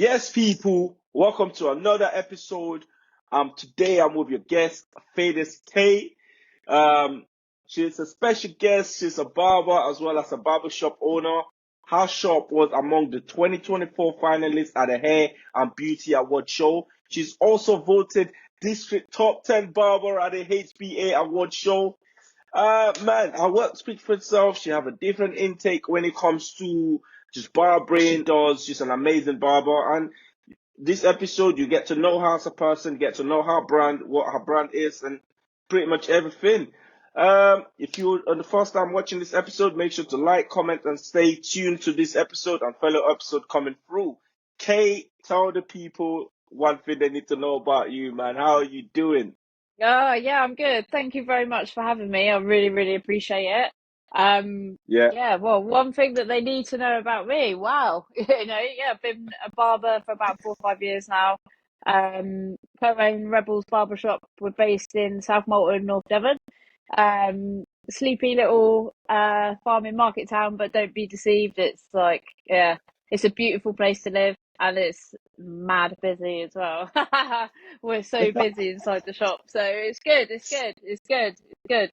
Yes, people, welcome to another episode. Today I'm with your guest, Fadeist Kay. She's a special guest. She's a barber as well as a barbershop owner. Her shop was among the 2024 finalists at the Hair and Beauty Award show. She's also voted District Top 10 Barber at the HBA Award show. Man, her work speaks for itself. She have a different intake when it comes to just barbering. She's an amazing barber, and this episode you get to know her as a person, get to know her brand, what her brand is, and pretty much everything. If you're on the first time watching this episode, make sure to like, comment, and stay tuned to this episode and fellow episode coming through. Kay, tell the people one thing they need to know about you, man. How are you doing? Yeah, I'm good. Thank you very much for having me. I really, really appreciate it. Yeah. Yeah, well, one thing that they need to know about me, wow, I've been a barber for about 4 or 5 years now. Co-own Rebels Barbershop. We're based in South Molton, North Devon. Sleepy little farming market town, but don't be deceived. It's like, yeah, it's a beautiful place to live, and it's mad busy as well. We're so busy inside the shop, so it's good. It's good. It's good. It's good.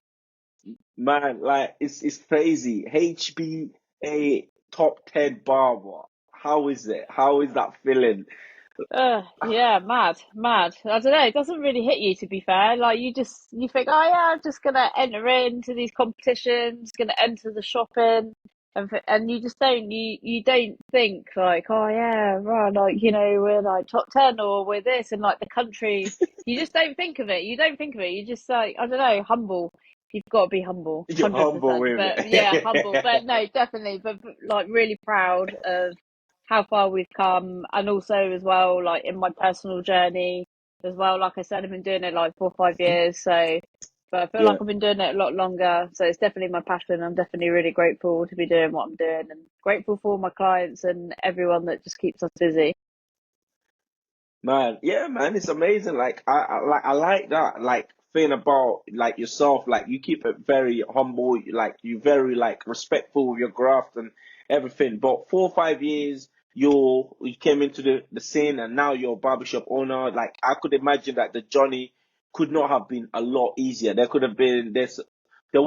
Man, like it's crazy. HBA top 10 barber. How is it? How is that feeling? Yeah, mad. I don't know. It doesn't really hit you, to be fair. Like you think, oh yeah, I'm just gonna enter into these competitions, gonna enter the shopping, and you just don't. You don't think like, oh yeah, right, like we're like top 10 or we're this, and like the country. You just don't think of it. You don't think of it. You just like, I don't know, humble. You've got to be humble, You're humble 100%. with But yeah, humble. it. But no, definitely. But like really proud of how far we've come, and also as well like in my personal journey as well. Like I said, I've been doing it like 4 or 5 years, so but I feel like Yeah, I've been doing it a lot longer, so it's definitely my passion. I'm definitely really grateful to be doing what I'm doing, and grateful for all my clients and everyone that just keeps us busy. man. Yeah, man, it's amazing. I like that like thing about like yourself. Like you keep it very humble. Like you very like respectful of your craft and everything. But 4 or 5 years, you came into the scene and now you're a barbershop owner. Like I could imagine that the journey could not have been a lot easier. There would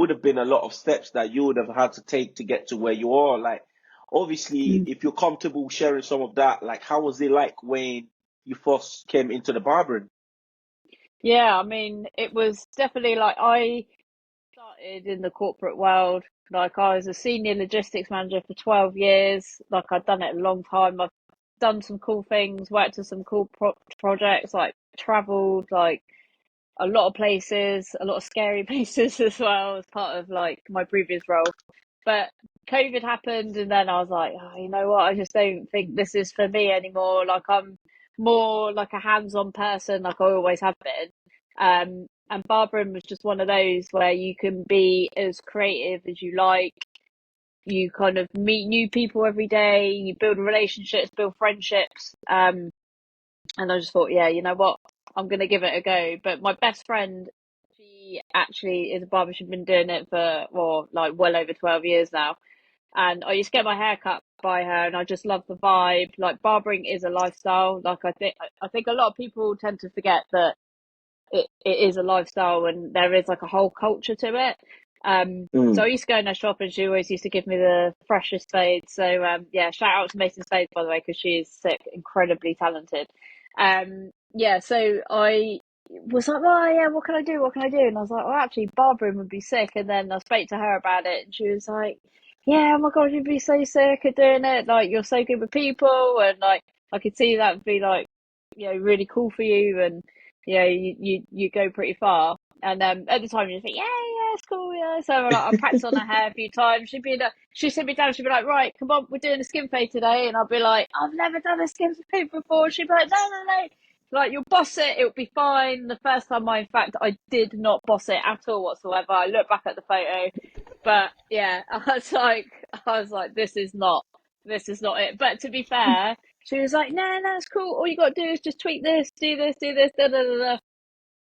have been a lot of steps that you would have had to take to get to where you are. Like obviously, if you're comfortable sharing some of that, like how was it like when you first came into the barbering? Yeah, I mean, it was definitely like I started in the corporate world. Like I was a senior logistics manager for 12 years. Like I'd done it a long time. I've done some cool things, worked on some cool projects, like traveled like a lot of places, a lot of scary places as well as part of like my previous role. But COVID happened, and then I was like, oh, you know what? I just don't think this is for me anymore. Like I'm more like a hands-on person, like I always have been. And barbering was just one of those where you can be as creative as you like. You kind of meet new people every day. You build relationships, build friendships. And I just thought, yeah, you know what? I'm gonna give it a go. But my best friend, she actually is a barber. She's been doing it for well over 12 years now. And I used to get my hair cut by her, and I just love the vibe. Like barbering is a lifestyle. Like I think a lot of people tend to forget that it is a lifestyle, and there is like a whole culture to it. So I Mm. used to go in her shop, and she always used to give me the freshest fades. So yeah, shout out to Mason Spades, by the way, because she is sick, incredibly talented. Yeah, so I was like, oh yeah, what can I do? What can I do? And I was like, well, actually, barbering would be sick. And then I spoke to her about it, and she was like, yeah, oh my God, you'd be so sick at doing it. Like you're so good with people, and like I could see that would be like, really cool for you, and you go pretty far. And at the time, you think, yeah, yeah, it's cool, yeah. So like, I practiced on her hair a few times. She'd sit me down. She'd be like, right, come on, we're doing a skin fade today. And I'll be like, I've never done a skin fade before. She'd be like, no, no, no. Like you'll boss it, it'll be fine. The first time in fact, I did not boss it at all whatsoever. I look back at the photo, but yeah, I was like, this is not it. But to be fair, she was like, no, no, it's cool. All you got to do is just tweak this, do this, da da da da.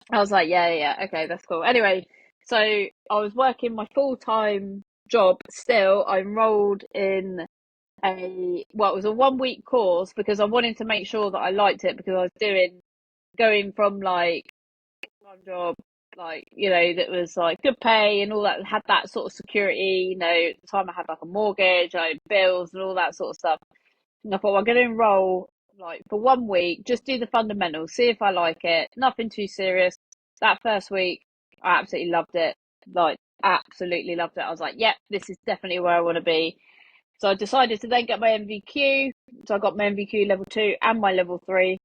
I was like, yeah, yeah, yeah, okay, that's cool. Anyway, so I was working my full time job still. I enrolled in it was a 1 week course because I wanted to make sure that I liked it, because I was going from like one job, like, that was like good pay and all that, had that sort of security. At the time I had like a mortgage, I had bills and all that sort of stuff. And I thought, well, I'm going to enroll like for 1 week, just do the fundamentals, see if I like it. Nothing too serious. That first week, I absolutely loved it. Like, absolutely loved it. I was like, yep, this is definitely where I want to be. So I decided to then get my MVQ. So I got my MVQ level 2 and my level 3.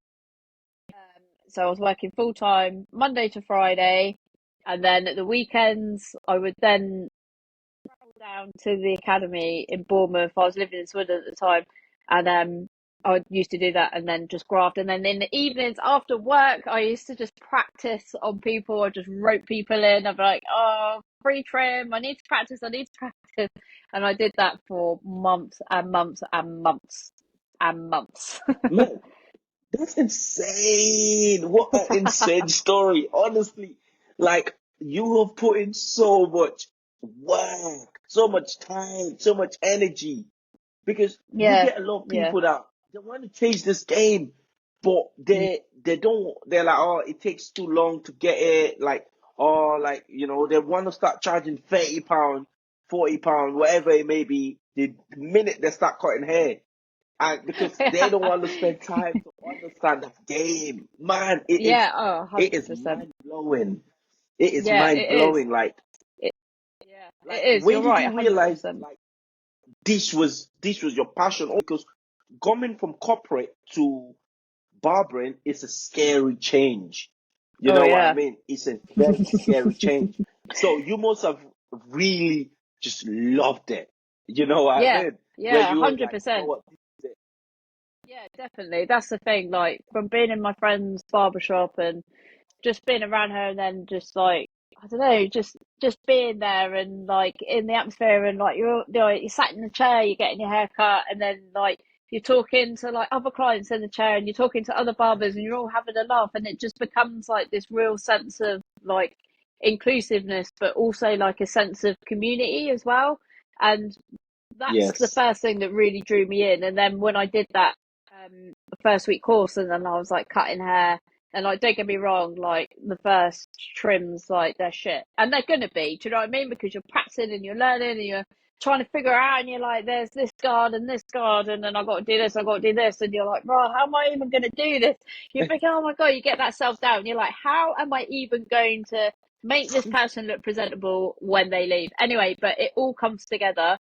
So I was working full time Monday to Friday, and then at the weekends I would then travel down to the academy in Bournemouth. I was living in Swindon at the time, and I used to do that and then just graft. And then in the evenings after work, I used to just practice on people. I just wrote people in. I'd be like, oh, free trim. I need to practice. I need to practice. And I did that for months and months and months and months. Man, that's insane. What an insane story. Honestly, like you have put in so much work, so much time, so much energy. Because you Yeah, get a lot of yeah. people that they want to change this game, but they don't. They're like, oh, it takes too long to get it. Like, or like they want to start charging £30, £40, whatever it may be, the minute they start cutting hair. And because they don't want to spend time to understand the game, man, Yeah, oh, it is 100%. mind blowing. It is Yeah, mind it is. blowing. Like, It, yeah, like it is. You're when did right, you realize 100%. like this was your passion? Because coming from corporate to barbering is a scary change. You Oh, know what I yeah. mean? It's a very scary change. So you must have really just loved it. You know what I Yeah, mean? Where yeah, you were like, you know 100%. what, this is it. Yeah, definitely. That's the thing. Like, from being in my friend's barbershop and just being around her, and then just like, I don't know, just being there and like in the atmosphere, and like you're sat in the chair, you're getting your hair cut, and then like you're talking to like other clients in the chair, and you're talking to other barbers, and you're all having a laugh, and it just becomes like this real sense of like inclusiveness, but also like a sense of community as well. And that's the Yes. first thing that really drew me in. And then when I did that first week course, and then I was like cutting hair, and like, don't get me wrong, like the first trims, like they're shit, and they're gonna be. Do you know what I mean? Because you're practicing and you're learning and you're trying to figure out, and you're like, there's this guard, and then I got to do this, I got to do this, and you're like, bro, how am I even gonna do this? You're thinking, oh my god, you get that self doubt, and you're like, how am I even going to make this person look presentable when they leave? Anyway, but it all comes together,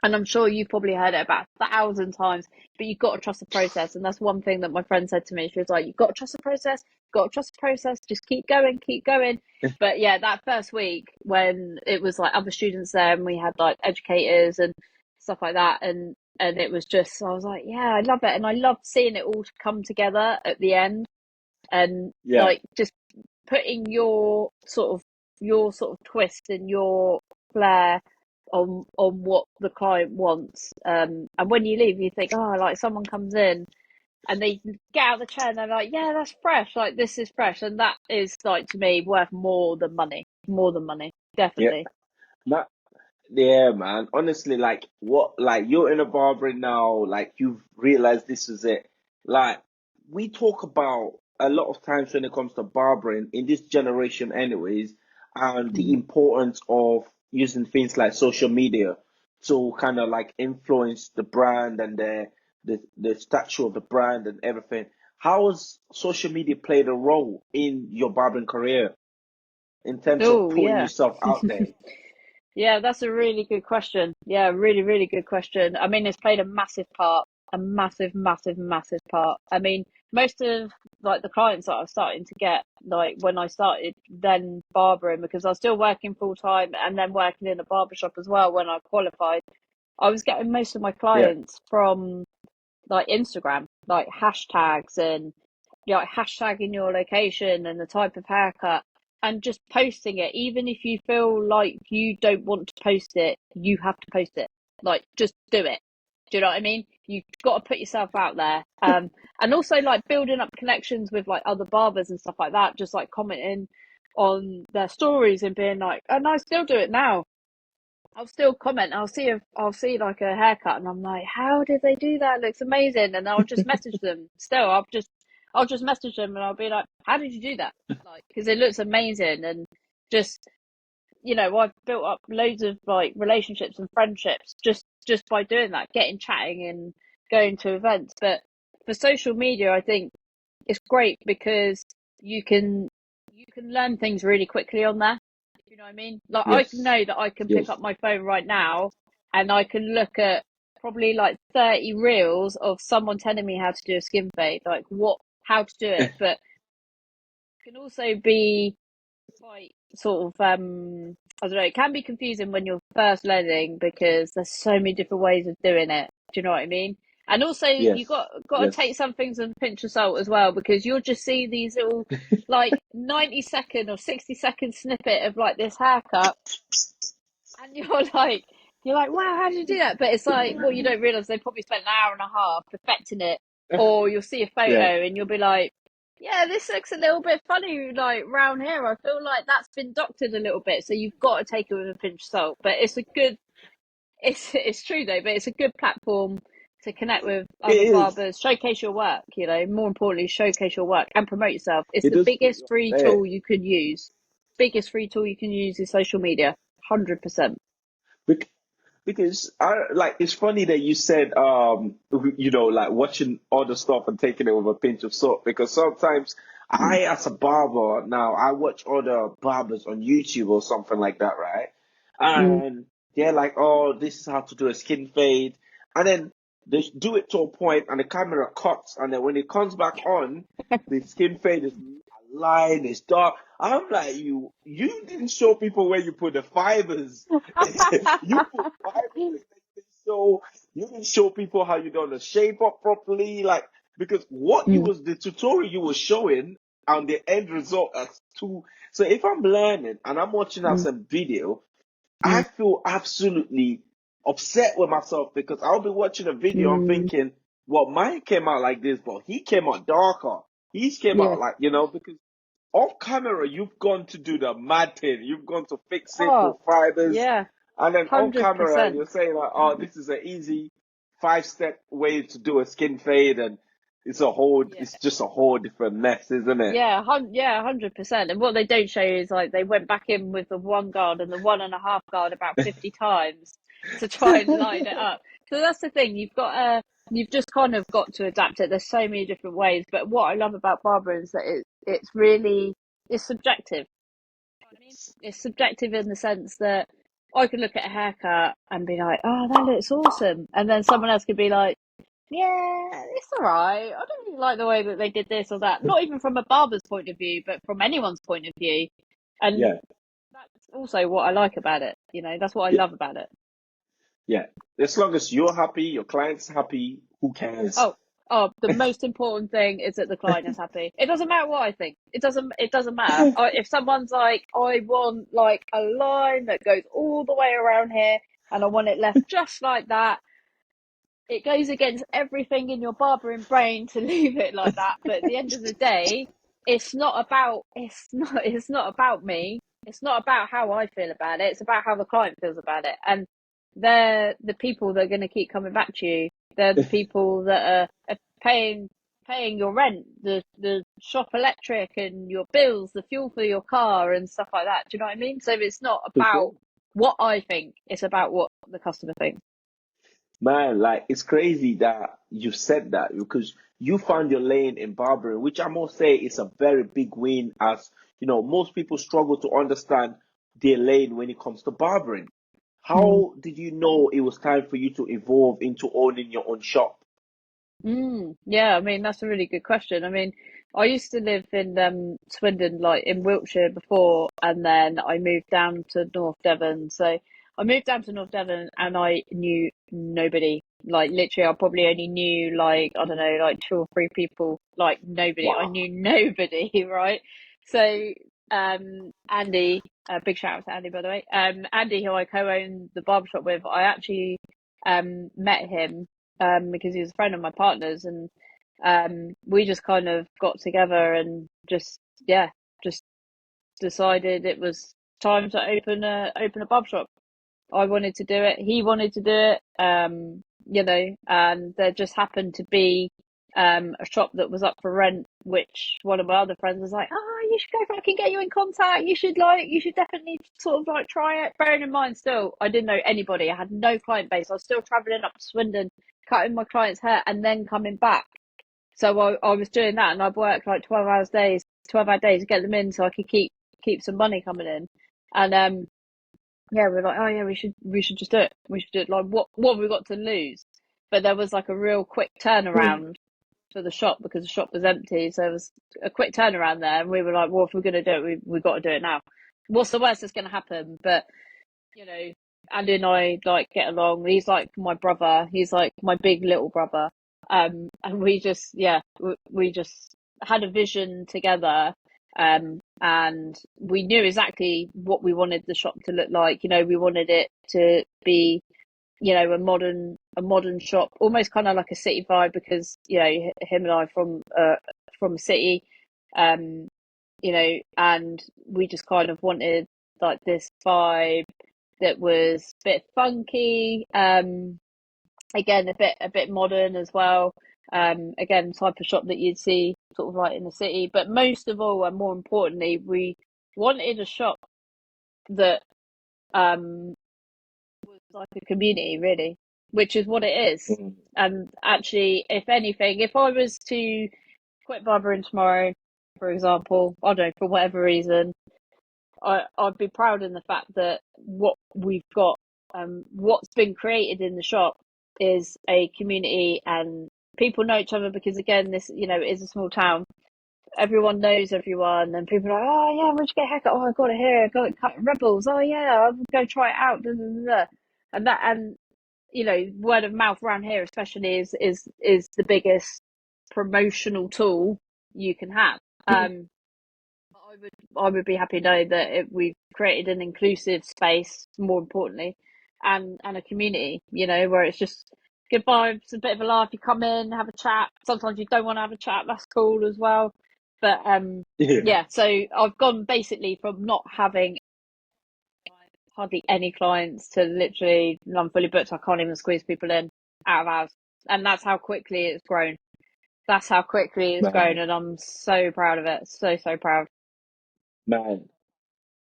and I'm sure you've probably heard it about 1,000 times, but you've got to trust the process. And that's one thing that my friend said to me. She was like, you've got to trust the process, got to trust the process, just keep going, keep going. But yeah, that first week when it was like other students there, and we had like educators and stuff like that, and it was just, I was like, yeah, I love it. And I loved seeing it all come together at the end, and Yeah. like just putting your sort of twist and your flair on what the client wants. And when you leave, you think, oh, like someone comes in and they get out of the chair and they're like, yeah, that's fresh. Like, this is fresh, and that is like, to me, worth more than money. More than money, Yeah. definitely. Not Yeah, man. Honestly, like like you're in a barbering now, like you've realized this is it. Like we talk about a lot of times when it comes to barbering in this generation, anyways, and the Mm. importance of using things like social media to kind of like influence the brand and the stature of the brand and everything. How has social media played a role in your barbering career in terms of Oh, putting yeah. yourself out there? Yeah, that's a really good question. Yeah, really, really good question. I mean, it's played a massive part, a massive, massive, massive part. I mean, most of like the clients that I was starting to get, like when I started then barbering, because I was still working full time and then working in a barbershop as well when I qualified, I was getting most of my Yeah. clients from like Instagram, like hashtags, and like hashtagging your location and the type of haircut, and just posting it. Even if you feel like you don't want to post it, you have to post it. Like, just do it. Do you know what I mean? You've got to put yourself out there. And also like building up connections with like other barbers and stuff like that, just like commenting on their stories and being like, and I still do it now. I'll still comment. I'll see like a haircut, and I'm like, how did they do that? It looks amazing. And I'll just message them. Still, I'll just message them, and I'll be like, how did you do that? Like, because it looks amazing, and just I've built up loads of like relationships and friendships just by doing that, getting chatting and going to events. But for social media, I think it's great because you can you can learn things really quickly on there. You know what I mean? Like I Yes, know that I can pick yes, up my phone right now and I can look at probably like 30 reels of someone telling me how to do a skin fade, like how to do it. But it can also be quite sort of I don't know, it can be confusing when you're first learning because there's so many different ways of doing it. Do you know what I mean? And also you yes, got to take yes. some things with a pinch of salt as well because you'll just see these little like 90-second or 60-second snippet of like this haircut and you're like, wow, how did you do that? But it's like, well, you don't realize they probably spent an hour and a half perfecting it. Or you'll see a Yeah, photo and you'll be like, yeah, this looks a little bit funny, like round here. I feel like that's been doctored a little bit. So you've got to take it with a pinch of salt. But it's true though. But it's a good platform to connect with it other is. barbers, showcase your work. More importantly, showcase your work and promote yourself. It's It the does put biggest you out free there. tool you can use. Biggest free tool you can use is social media. 100%. Bec- Because I like it's funny that you said like watching all the stuff and taking it with a pinch of salt because sometimes Mm, I as a barber now I watch other barbers on YouTube or something like that, right? mm. And they're like, oh, this is how to do a skin fade, and then they do it to a point and the camera cuts and then when it comes back on, the skin fade is line is dark. I'm like, you didn't show people where you put the fibers. You put fibers in it, so you didn't show people how you done the shape up properly. Like because what you Mm, was the tutorial you were showing and the end result as two. So if I'm learning and I'm watching out mm, some video, I mm, feel absolutely upset with myself because I'll be watching a video. I'm mm. thinking, well, mine came out like this, but he came out darker. He's came Yeah. out like because off camera, you've gone to do the mad thing. You've gone to fix it, Oh, put fibers, yeah. and then on camera, 100%. you're saying like, "Oh, this is an easy 5-step way to do a skin fade," and Yeah. it's just a whole different mess, isn't it? Yeah, 100%. And what they don't show is like they went back in with the one guard and the one and a half guard about 50 times to try and line it up. So that's the thing. You've just kind of got to adapt it. There's so many different ways. But what I love about Barber is that it's really, it's subjective. You know what I mean? It's subjective in the sense that I could look at a haircut and be like, oh, that looks awesome. And then someone else could be like, yeah, it's all right. I don't really like the way that they did this or that. Not even from a barber's point of view, but from anyone's point of view. And Yeah, that's also what I like about it. That's what I yeah, love about it. yeah. As long as you're happy, your client's happy, who cares? Oh, the most important thing is that the client is happy. It doesn't matter what I think. It doesn't matter. If someone's like, I want like a line that goes all the way around here and I want it left just like that, it goes against everything in your barbering brain to leave it like that. But at the end of the day, it's not about me. It's not about how I feel about it. It's about how the client feels about it. And they're the people that are going to keep coming back to you. They're the people that are paying your rent, the shop electric and your bills, the fuel for your car and stuff like that. Do you know what I mean? So it's not For sure. about what I think, it's about what the customer thinks. Man, like it's crazy that you said that because you found your lane in barbering, which I must say is a very big win as most people struggle to understand their lane when it comes to barbering. How did you know it was time for you to evolve into owning your own shop? Yeah, I mean that's a really good question. I mean, I used to live in Swindon, like in Wiltshire before, and then I moved down to North Devon. So I moved down to North Devon, and I knew nobody. Like literally, I probably only knew like I don't know, like two or three people. Like nobody. I Wow. knew nobody, right? So Andy, big shout out to Andy by the way. Andy, who I co-own the barbershop with, I actually met him because he was a friend of my partner's, and we just kind of got together and just decided it was time to open a barber shop. I wanted to do it. He wanted to do it. And there just happened to be a shop that was up for rent, which one of my other friends was like, "Oh, you should go for it. I can get you in contact. You should definitely sort of like try it." Bearing in mind, still, I didn't know anybody. I had no client base. I was still traveling up to Swindon, cutting my client's hair, and then coming back. So I was doing that, and I'd work like 12 hour days to get them in, so I could keep some money coming in. And yeah, we're like, oh yeah, we should just do it. We should do it. Like, what have we got to lose? But there was like a real quick Mm. turnaround for the shop because the shop was empty. So there was a quick turnaround there, and we were like, well, if we're gonna do it, we got to do it now. What's the worst that's gonna happen? But you know, Andy and I like get along. He's like my brother. He's like my big little brother. And we just, yeah, we just had a vision together. And we knew exactly what we wanted the shop to look like. You know, we wanted it to be, you know, a modern shop, almost kind of like a city vibe because, you know, him and I from a city, um, you know, and we just kind of wanted like this vibe that was a bit funky, again a bit modern as well. Again, type of shop that you'd see sort of like in the city. But most of all, and more importantly, we wanted a shop that was like a community, really, which is what it is. Mm. And actually, if anything, if I was to quit barbering tomorrow, for example, I don't know, for whatever reason, I'd be proud in the fact that what we've got, what's been created in the shop is a community and people know each other because again, this, you know, is a small town. Everyone knows everyone and people are like, oh yeah, where'd you get a haircut? Oh, I got it here. I got it cut at Rebels. Oh yeah, I'll go try it out. Da, da, da, da. And you know, word of mouth around here especially is the biggest promotional tool you can have. Mm. I would be happy to know that we've created an inclusive space, more importantly, and a community. You know, where it's just good vibes, a bit of a laugh. You come in, have a chat. Sometimes you don't want to have a chat. That's cool as well. But Yeah, yeah. So I've gone basically from not having hardly any clients to literally I'm fully booked. I can't even squeeze people in out of hours, and that's how quickly it's grown. That's how quickly it's grown, man, and I'm so proud of it. So proud. man.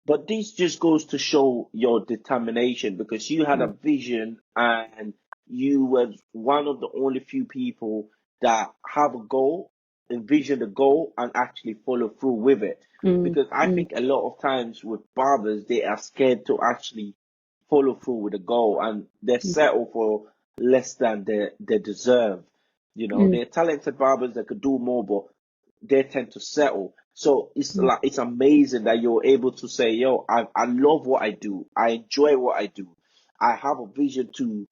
But this just goes to show your determination because you had a Mm, vision and you were one of the only few people that have a goal, envision the goal, and actually follow through with it. mm, Because I mm, think a lot of times with barbers, they are scared to actually follow through with the goal and they mm, settle for less than they deserve. You know, mm, they're talented barbers that could do more, but they tend to settle. So it's mm, like it's amazing that you're able to say, "Yo, I love what I do. I enjoy what I do. I have a vision to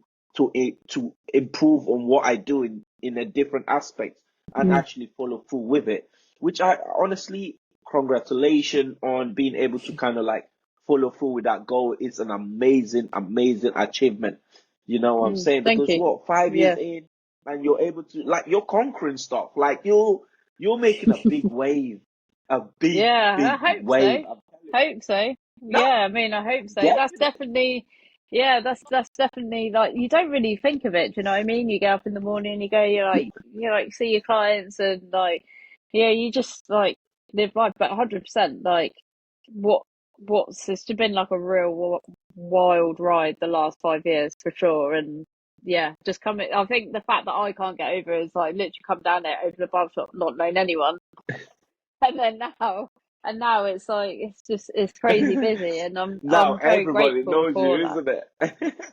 improve on what I do in a different aspect and mm, actually follow through with it." Which I honestly, congratulations on being able to kind of like follow through with that goal. It's an amazing achievement. You know what I'm mm. saying? Thank Because you. what, 5 years Yeah. in and you're able to like you're conquering stuff. Like you're making a big wave. A Yeah, big I hope so. wave. I'm telling you. Hope so. No, Yeah, I mean, I hope so. That's definitely. definitely, yeah, that's definitely like you don't really think of it. Do you know what I mean? You get up in the morning, you go, you like see your clients, and like, yeah, you just like live life. But 100%, like, what what's it's been like a real wild ride the last 5 years for sure. And yeah, just coming. I think the fact that I can't get over is like literally come down there, open the barbershop, not knowing anyone. And then now it's like it's crazy busy, and Now I'm very everybody grateful knows you, for that. isn't it?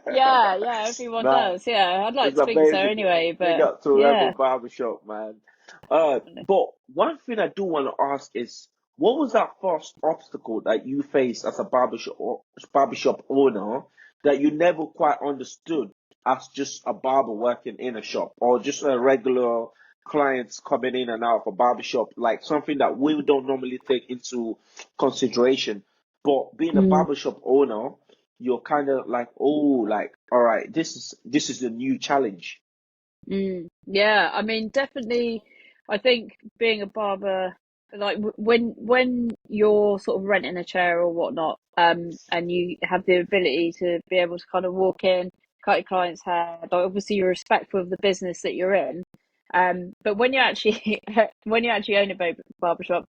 Yeah, yeah, everyone Man, does. Yeah, I'd like it's to think so amazing, man. anyway, Big but up to Rebel yeah. Barbershop, man. Definitely. But one thing I do want to ask is, what was that first obstacle that you faced as a barbershop owner that you never quite understood as just a barber working in a shop or just a regular clients coming in and out of a barbershop, like something that we don't normally take into consideration. But being a Mm, barbershop owner, you're kind of like, oh, like, all right, this is the new challenge. yeah, I mean, definitely. I think being a barber. like when you're sort of renting a chair or whatnot, and you have the ability to be able to kind of walk in, cut your client's hair, like obviously you're respectful of the business that you're in. But when you actually when you actually own a barbershop,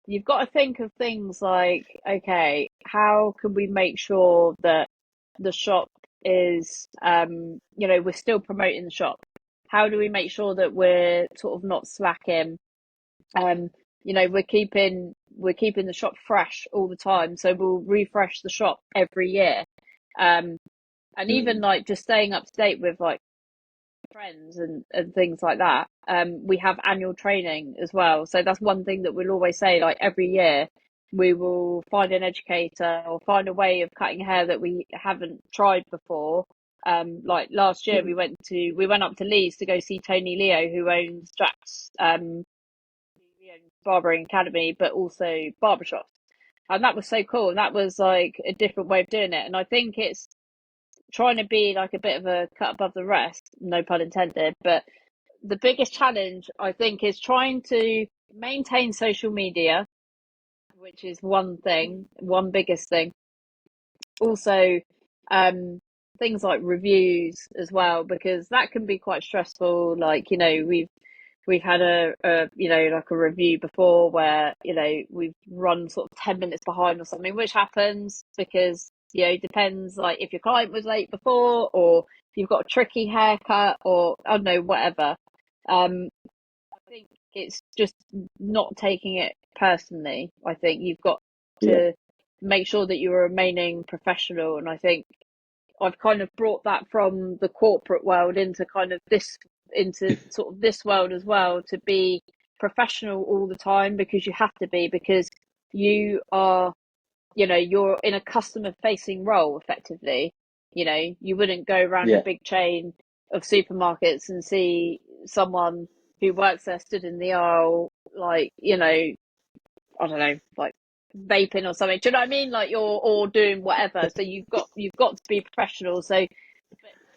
you've got to think of things like, okay, how can we make sure that the shop is, we're still promoting the shop? How do we make sure that we're sort of not slacking? Um, we're keeping the shop fresh all the time, so we'll refresh the shop every year. Um, and even Mm. like just staying up to date with like friends and things like that. We have annual training as well. So that's one thing that we'll always say, like every year we will find an educator or find a way of cutting hair that we haven't tried before. Like last year Mm. we went up to Leeds to go see Tony Leo, who owns Jack's he owns Barbering Academy, but also barbershops. And that was so cool. And that was like a different way of doing it. And I think it's trying to be like a bit of a cut above the rest, no pun intended. But the biggest challenge, I think, is trying to maintain social media, which is one thing, one biggest thing. Also, um, things like reviews as well, because that can be quite stressful. Like, we've had like a review before where we've run sort of 10 minutes behind or something, which happens because it depends, like if your client was late before, or you've got a tricky haircut, or I don't know, whatever. I think it's just not taking it personally. I think you've got Yeah. to make sure that you're remaining professional, and I think I've kind of brought that from the corporate world into sort of this world as well, to be professional all the time, because you have to be, because you are, you're in a customer facing role effectively. You wouldn't go around a Yeah. big chain of supermarkets and see someone who works there stood in the aisle, like, I don't know, like vaping or something. Do you know what I mean? Like you're or doing whatever. So you've got to be professional. So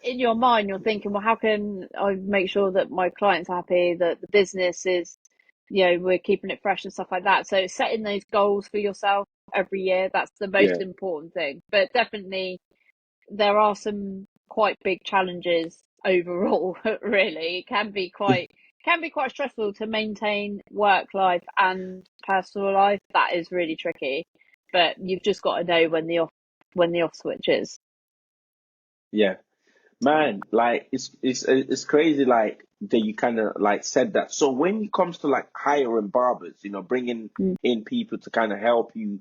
in your mind, you're thinking, well, how can I make sure that my client's happy, that the business is, we're keeping it fresh and stuff like that. So setting those goals for yourself every year, that's the Yeah. most important thing. But definitely there are some quite big challenges overall. Really, it can be quite stressful to maintain work life and personal life. That is really tricky, but you've just got to know when the off switch is. Yeah. Man, like it's crazy like that you kind of like said that. So when it comes to like hiring barbers, bringing Mm, in people to kind of help you,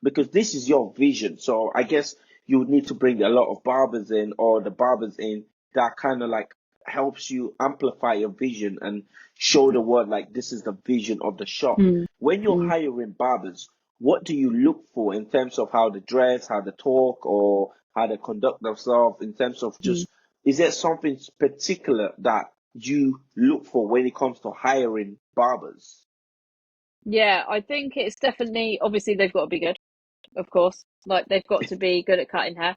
because this is your vision. So I guess you would need to bring a lot of barbers in, or the barbers in, that kind of like helps you amplify your vision and show the world like this is the vision of the shop. mm, When you're mm, hiring barbers, what do you look for in terms of how they dress, how they talk, or how they conduct themselves, in terms of mm. just, is there something particular that you look for when it comes to hiring barbers? Yeah, I think it's definitely, obviously they've got to be good, of course. Like they've got to be good at cutting hair.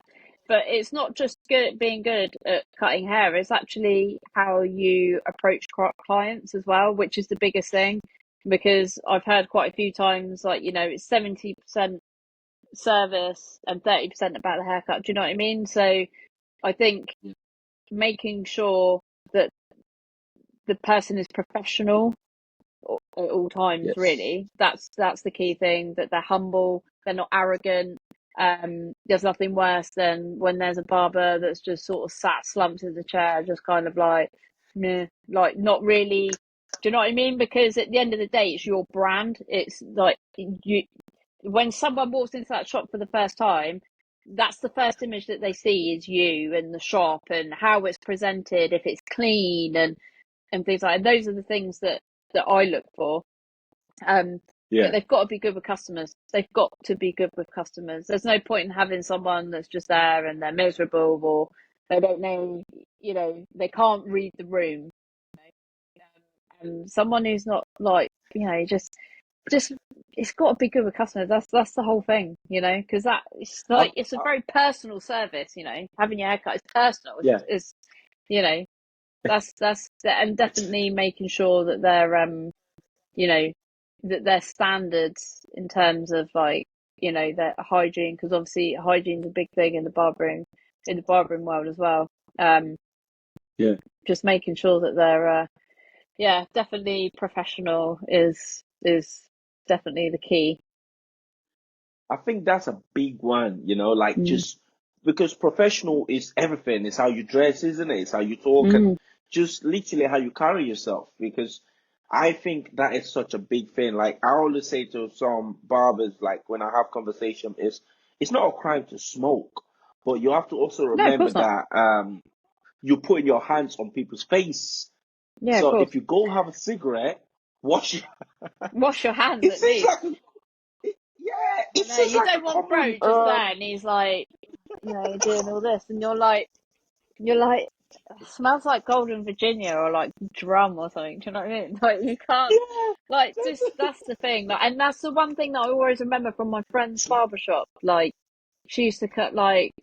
But it's not just good at being good at cutting hair, it's actually how you approach clients as well, which is the biggest thing. Because I've heard quite a few times, like, it's 70% service and 30% about the haircut. Do you know what I mean? So I think making sure that the person is professional at all times, Yes. really, that's the key thing, that they're humble, they're not arrogant. There's nothing worse than when there's a barber that's just sort of sat slumped in the chair, just kind of like, meh, like not really. Do you know what I mean? Because at the end of the day, it's your brand. It's like you, when someone walks into that shop for the first time, that's the first image that they see is you and the shop and how it's presented, if it's clean and things like that. Those are the things that I look for. But Yeah. they've got to be good with customers. They've got to be good with customers. There's no point in having someone that's just there and they're miserable, or they don't know, they can't read the room. And someone who's not like, just it's got to be good with customers. That's the whole thing, because that it's I'm, like it's a very personal service. Having your haircut is personal. yeah. It's you know that's and definitely making sure that they're you know their standards in terms of like, you know, their hygiene, because obviously hygiene's a big thing in the barbering world as well. Yeah. Just making sure that they're yeah, definitely professional is definitely the key. I think that's a big one, like Mm. just because professional is everything. It's how you dress, isn't it? It's how you talk and Mm. just literally how you carry yourself. Because I think that is such a big thing. Like I always say to some barbers, like when I have conversation, is it's not a crime to smoke, but you have to also No, of remember course not. that you're putting your hands on people's face. Yeah, of So course. if you go have a cigarette, wash your Wash your hands it at seems least. like yeah, I it know seems you like don't a want common bro just there, and he's like, you know, doing all this, and you're like, smells like Golden Virginia or like drum or something. Do you know what I mean? Like you can't, yeah. like just that's the thing. Like, and that's the one thing that I always remember from my friend's barbershop. Like she used to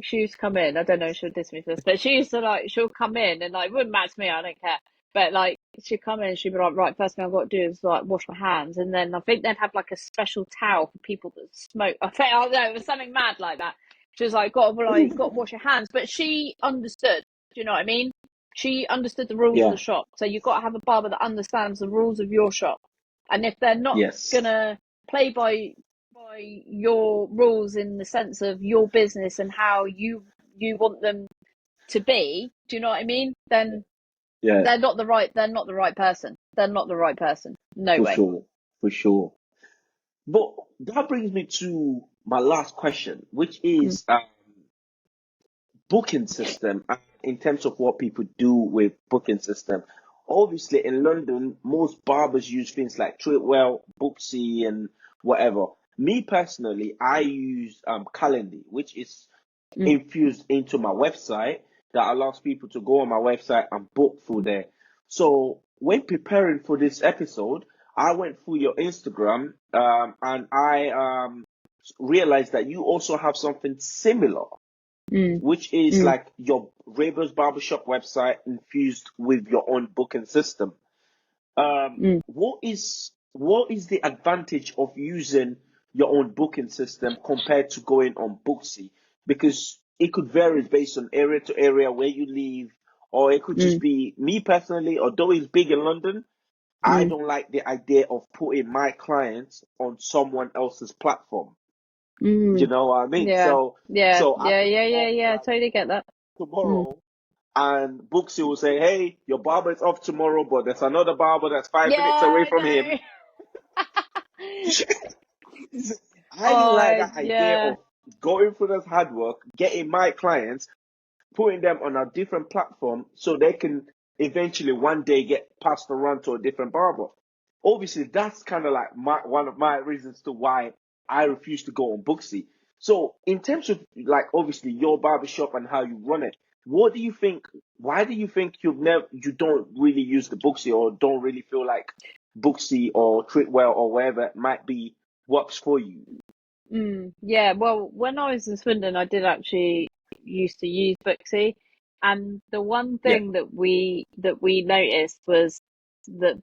she used to come in. I don't know if she'll diss me for this, but she used to she'll come in and like it wouldn't matter to me. I don't care. But like she'd come in, she'd be like, right, first thing I've got to do is like wash my hands, and then I think they'd have like a special towel for people that smoke. I think I don't know, it was something mad like that. She was like, got to wash your hands, but she understood. Do you know what I mean? She understood the rules of the Yeah. shop. So you've got to have a barber that understands the rules of your shop. And if they're not Yes. gonna play by your rules in the sense of your business and how you want them to be, do you know what I mean? Then Yeah, they're not the right person. They're not the right person. No for way. sure. For sure. But that brings me to my last question, which Mm, is booking system in terms of what people do with booking system. Obviously, in London, most barbers use things like Treatwell, Booksy, and whatever. Me personally, I use Calendly, which is mm, infused into my website that allows people to go on my website and book through there. So when preparing for this episode, I went through your Instagram and I realized that you also have something similar, mm, which is mm, like your Ravers Barbershop website infused with your own booking system. mm, What is the advantage of using your own booking system compared to going on Booksy? Because it could vary based on area to area where you live, or it could just mm, be me personally. Although it's big in London, I mm, don't like the idea of putting my clients on someone else's platform. You mm. know what I mean? Yeah. So, Yeah. so I Yeah. could Yeah. go Yeah. off Yeah. like Totally get that. Mm. tomorrow, and Booksy will say, "Hey, your barber is off tomorrow, but there's another barber that's 5 minutes Yeah, away I from him." know. I didn't like that idea Yeah. of going through this hard work, getting my clients, putting them on a different platform so they can eventually one day get passed around to a different barber. Obviously, that's kind of like one of my reasons to why I refuse to go on Booksy. So, in terms of like obviously your barbershop and how you run it, what do you think? Why do you think you don't really use the Booksy or don't really feel like Booksy or Treatwell or wherever it might be works for you? Yeah, well, when I was in Swindon, I did actually used to use Booksy, and the one Yeah, thing that we noticed was that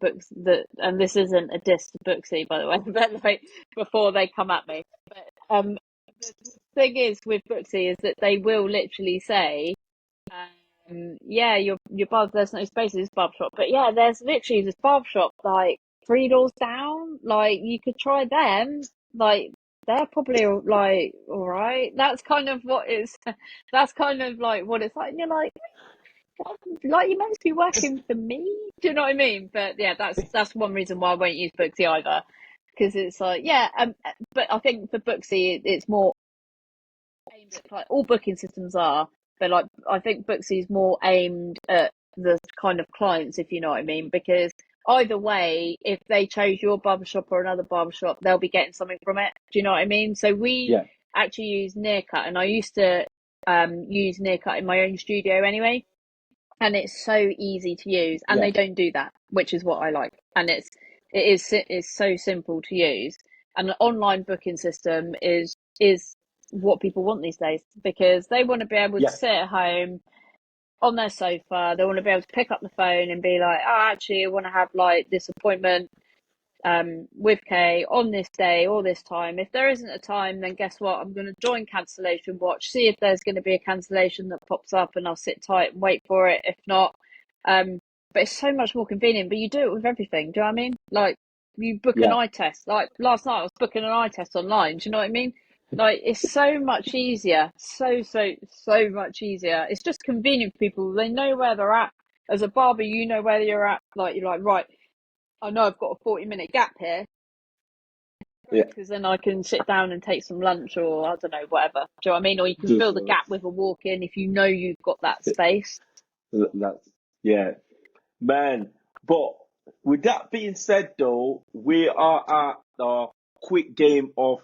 and this isn't a diss to Booksy, by the way, but like before they come at me, but the thing is with Booksy is that they will literally say, yeah, your barber, there's no space in this barbershop, but yeah, there's literally this barbershop like three doors down. Like you could try them. Like they're probably like all right. That's kind of what it's. That's kind of like what it's like. And you're like you're meant to be working for me. Do you know what I mean? But yeah, that's one reason why I won't use Booksy either, because it's like yeah. But I think for Booksy, it's more aimed at like all booking systems are, but like I think Booksy is more aimed at the kind of clients, if you know what I mean. Because either way, if they chose your barbershop or another barbershop, they'll be getting something from it. Do you know what I mean? So we yeah, actually use Nearcut, and I used to use Nearcut in my own studio anyway, and it's so easy to use, and yeah, they don't do that, which is what I like. And it's so simple to use, and an online booking system is what people want these days, because they want to be able to yeah, sit at home on their sofa. They want to be able to pick up the phone and be like, oh, actually I want to have like this appointment with Kay on this day or this time. If there isn't a time, then guess what? I'm going to join cancellation watch, see if there's going to be a cancellation that pops up, and I'll sit tight and wait for it. If not, but it's so much more convenient. But you do it with everything. Do you know what I mean? Like you book an Yeah, eye test. Like last night, I was booking an eye test online. Do you know what I mean? Like it's so much easier. So much easier. It's just convenient for people. They know where they're at. As a barber, you know where you're at. Like you're like, right, I know I've got a 40-minute gap here yeah. because then I can sit down and take some lunch or I don't know, whatever. Do you know what I mean? Or you can Do fill the so. gap with a walk in if you know you've got that space. That's yeah, man. But with that being said, though, we are at the quick game of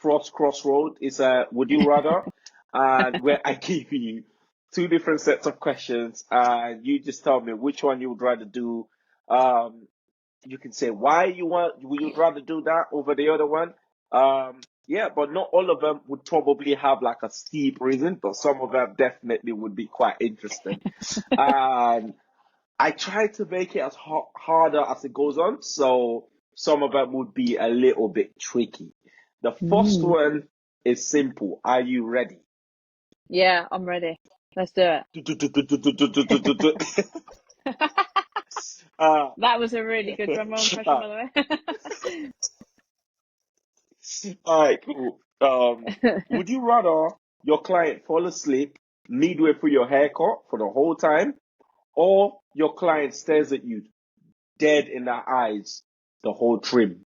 Frost Crossroad. It's a would you rather, and where I give you two different sets of questions, and you just tell me which one you would rather do. Um, you can say why you'd rather do that over the other one. Yeah, but not all of them would probably have like a steep reason, but some of them definitely would be quite interesting. And I try to make it as harder as it goes on, so some of them would be a little bit tricky. The first Mm. one is simple. Are you ready? Yeah, I'm ready. Let's do it. uh, That was a really good drum roll impression, uh, by the all right, cool. way. Would you rather your client fall asleep midway through your haircut for the whole time, or your client stares at you dead in the eyes the whole trim?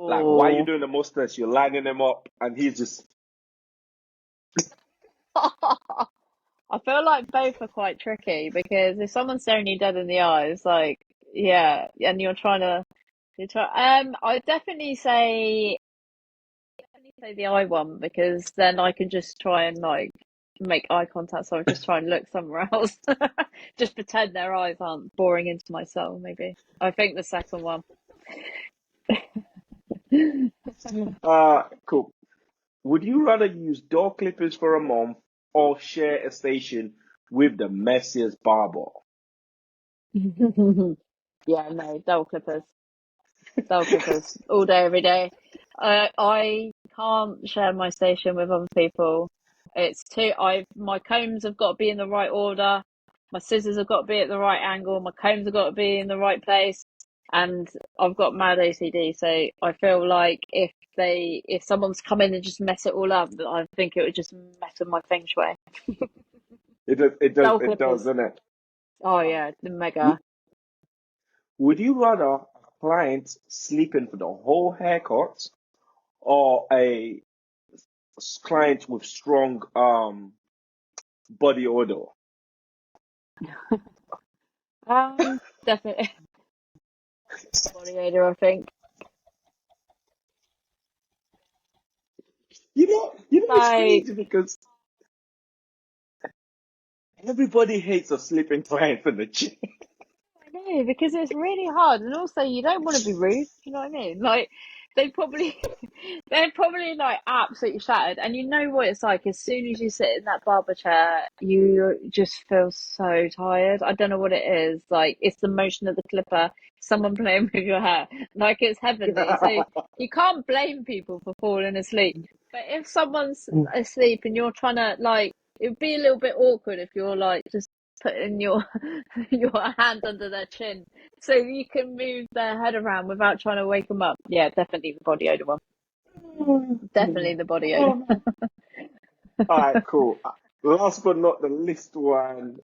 Like, while you're Oh. doing the mustache, you're lining them up, and he's just, I feel like both are quite tricky because if someone's staring you dead in the eyes, like, yeah, and I'd definitely say the eye one because then I can just try and like make eye contact. So I just try and look somewhere else, just pretend their eyes aren't boring into my soul. Maybe I think the second one. cool. Would you rather use door clippers for a month or share a station with the messiest barber? Yeah, no, dull clippers all day, every day. I can't share my station with other people. It's too. My combs have got to be in the right order. My scissors have got to be at the right angle. My combs have got to be in the right place. And I've got mad OCD, so I feel like if someone's come in and just mess it all up, I think it would just mess with my feng shui. Dull It does, clippers. doesn't it? Oh Uh, yeah, the mega. would, would you rather a client sleeping for the whole haircut or a client with strong body odor? Definitely body odor, I think. It's Like, crazy because everybody hates a sleeping client in the gym. I know, because it's really hard, and also you don't want to be rude. You know what I mean? Like, they probably, they're probably like absolutely shattered, and you know what it's like. As soon as you sit in that barber chair, you just feel so tired. I don't know what it is. Like, it's the motion of the clipper, someone playing with your hair, like it's heavenly. So you can't blame people for falling asleep. But if someone's asleep and you're trying to like, it'd be a little bit awkward if you're like just putting your your hand under their chin so you can move their head around without trying to wake them up. Yeah, definitely the body odor one. Definitely the body odor. All right, cool. Last but not the least one,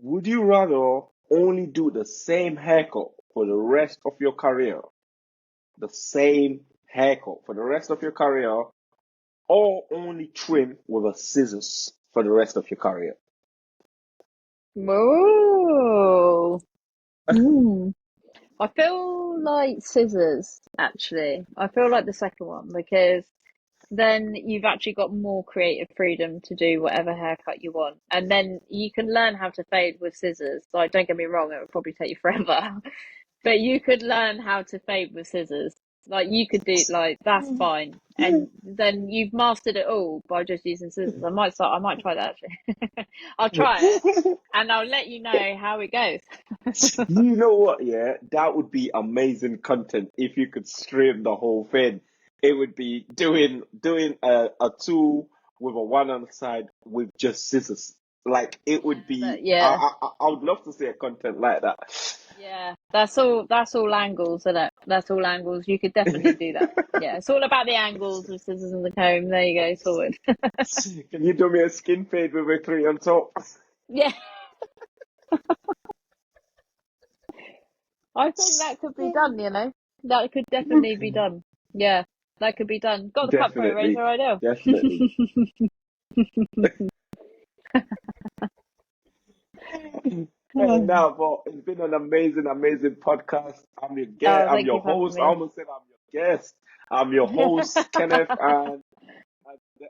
would you rather only do the same haircut for the rest of your career? The same haircut for the rest of your career, or only trim with a scissors for the rest of your career? Whoa. Mm. I feel like scissors, actually. I feel like the second one because then you've actually got more creative freedom to do whatever haircut you want. And then you can learn how to fade with scissors. Like, don't get me wrong, it would probably take you forever. But you could learn how to fade with scissors. Like you could do like that's fine, and then you've mastered it all by just using scissors. I might try that actually. I'll try it, and I'll let you know how it goes. You know what? Yeah, that would be amazing content if you could stream the whole thing. It would be doing a tool with a one on the side with just scissors. Like it would be. Yeah, I would love to see a content like that. yeah. That's all angles, isn't it? That's all angles. You could definitely do that. Yeah, it's all about the angles with scissors and the comb. There you go, sorted. Can you do me a skin fade with a three on top? Yeah, I think that could be done. You know, that could definitely be done. Yeah, that could be done. Got the cutthroat Definitely, razor right now. definitely. Hey, now, but it's been an amazing, amazing podcast. I'm your guest. Oh, I'm thank your you for having host. I me. almost said I'm your guest. I'm your host, Kenneth, and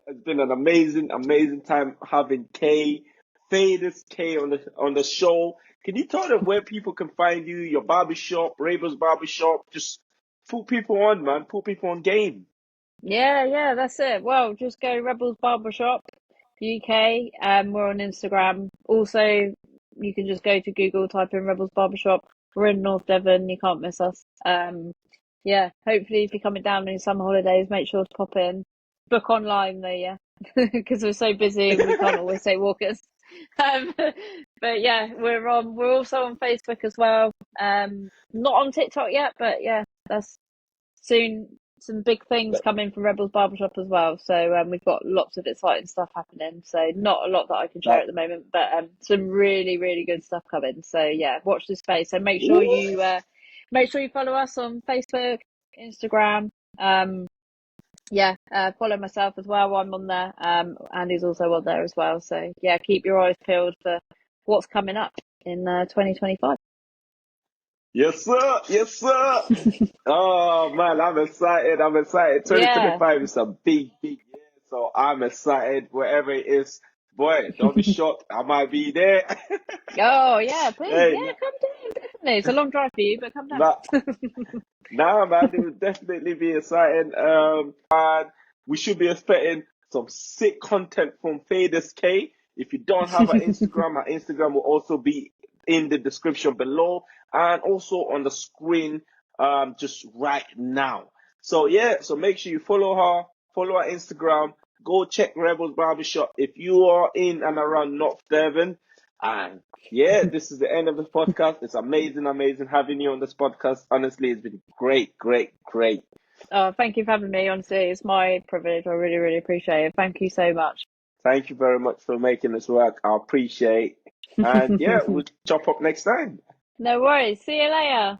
it's been an amazing, amazing time having Kay, Fadeist Kay on the show. Can you tell them where people can find you, your barbershop, Ravers Barbershop? Just put people on, man. Put people on game. Yeah, that's it. Well, just go Rebels Barbershop UK. We're on Instagram. Also, you can just go to Google, type in Rebels Barbershop. We're in North Devon. You can't miss us. Yeah. Hopefully, if you're coming down in summer holidays, make sure to pop in. Book online though, yeah, because we're so busy and we can't always take walkers. Um, but yeah, we're also on Facebook as well. Not on TikTok yet, but yeah, that's soon. Some big things coming from Rebels Barbershop as well. So we've got lots of exciting stuff happening. So not a lot that I can share Like, at the moment, but some really, really good stuff coming. So yeah, watch this space. So ooh. make sure you follow us on Facebook, Instagram. Yeah, follow myself as well. I'm on there. Andy's also on there as well. So yeah, keep your eyes peeled for what's coming up in 2025. Yes, sir. Yes, sir. Oh man, I'm excited. I'm excited. Yeah. 2025 is a big, big year, so I'm excited. Wherever it is, boy, don't be shocked. I might be there. Oh yeah, please. Hey, Yeah, come down. Definitely. It's a long drive for you, but come down. nah, nah, man, it will definitely be exciting. And we should be expecting some sick content from Fadeist K. If you don't have an Instagram, our Instagram will also be in the description below and also on the screen, just right now. So yeah, so make sure you follow her, follow her Instagram, go check Rebels Barbershop if you are in and around North Devon. And yeah, this is the end of the podcast. It's amazing, amazing having you on this podcast. Honestly, it's been great, great, great. Oh, thank you for having me. Honestly, it's my privilege. I really, really appreciate it. Thank you so much. Thank you very much for making this work. I appreciate. And yeah, we'll chop up next time. No worries. See you later.